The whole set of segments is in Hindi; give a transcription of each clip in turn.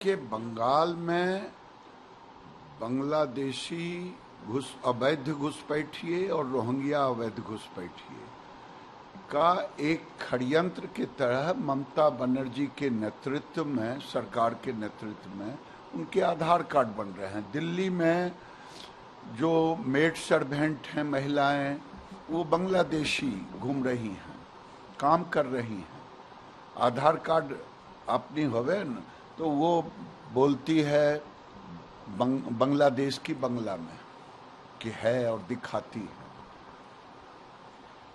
कि बंगाल में बांग्लादेशी अवैध घुसपैठिए और रोहिंग्या अवैध घुसपैठिए का एक षड्यंत्र की तरह ममता बनर्जी के नेतृत्व में, सरकार के नेतृत्व में उनके आधार कार्ड बन रहे हैं। दिल्ली में जो मेड सर्वेंट हैं महिलाएं, वो बांग्लादेशी घूम रही हैं, काम कर रही हैं। आधार कार्ड अपनी होवे न तो वो बोलती है बांग्लादेश की बांग्ला में कि है और दिखाती है।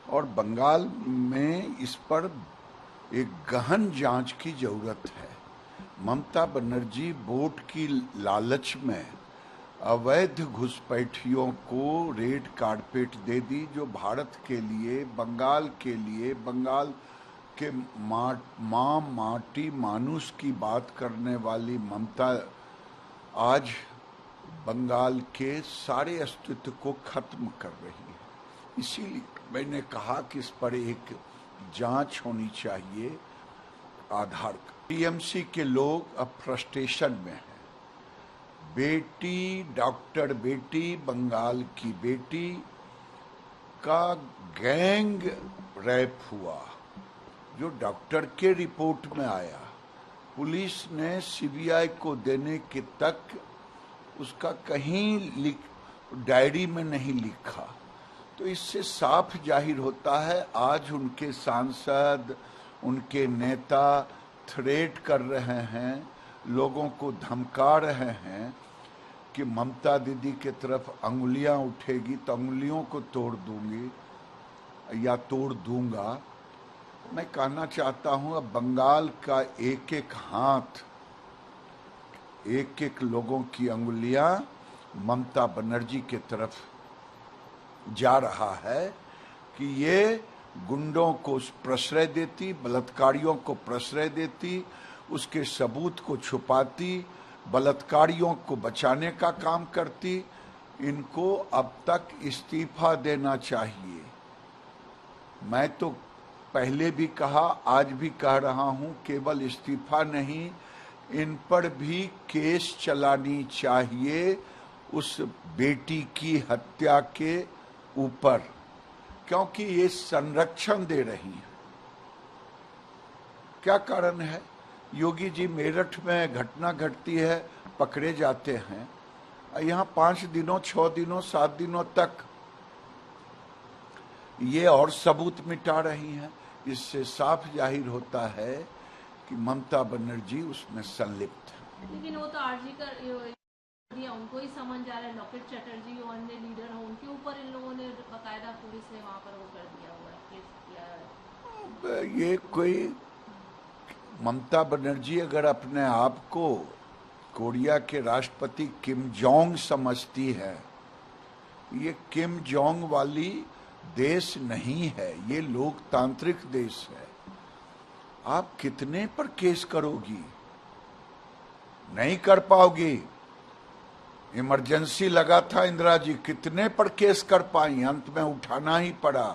और बंगाल में इस पर एक गहन जांच की जरूरत है। ममता बनर्जी वोट की लालच में अवैध घुसपैठियों को रेड कारपेट दे दी, जो भारत के लिए, बंगाल के लिए, बंगाल के माँ माटी मानुष की बात करने वाली ममता आज बंगाल के सारे अस्तित्व को खत्म कर रही है। इसीलिए मैंने कहा कि इस पर एक जांच होनी चाहिए। आधार टीएमसी के लोग अब फ्रस्ट्रेशन में हैं। बेटी, डॉक्टर बेटी, बंगाल की बेटी का गैंग रेप हुआ, जो डॉक्टर के रिपोर्ट में आया। पुलिस ने सीबीआई को देने के तक उसका कहीं डायरी में नहीं लिखा। तो इससे साफ जाहिर होता है आज उनके सांसद, उनके नेता थ्रेट कर रहे हैं, लोगों को धमका रहे हैं कि ममता दीदी के तरफ अंगुलियां उठेगी तो अंगुलियों को तोड़ दूंगी या तोड़ दूंगा। मैं कहना चाहता हूं, अब बंगाल का एक एक हाथ, एक एक लोगों की अंगुलियां ममता बनर्जी के तरफ जा रहा है कि ये गुंडों को प्रश्रय देती, बलात्कारियों को प्रश्रय देती, उसके सबूत को छुपाती, बलात्कारियों को बचाने का काम करती। इनको अब तक इस्तीफा देना चाहिए। मैं तो पहले भी कहा, आज भी कह रहा हूं, केवल इस्तीफा नहीं, इन पर भी केस चलानी चाहिए उस बेटी की हत्या के ऊपर, क्योंकि ये संरक्षण दे रही है। क्या कारण है? योगी जी मेरठ में घटना घटती है, पकड़े जाते हैं, यहाँ 5 दिनों, 6 दिनों, 7 दिनों तक ये और सबूत मिटा रही हैं। इससे साफ जाहिर होता है कि ममता बनर्जी उसमें संलिप्त है। लेकिन वो तो आरजी का दिया, उनको ही समन जा रहा है। लॉकेट चैटर्जी जो अन्य लीडर हो, उनके ऊपर इन लोगों ने बाकायदा पुलिस ने वहां पर वो कर दिया हुआ है, केस किया है। ये कोई ममता बनर्जी अगर अपने आप को कोरिया के राष्ट्रपति किम जोंग समझती है, ये किम जोंग वाली देश नहीं है, ये लोकतांत्रिक देश है। आप कितने पर केस करोगी? नहीं कर पाओगी। इमरजेंसी लगा था इंदिरा जी, कितने पर केस कर पाई? अंत में उठाना ही पड़ा।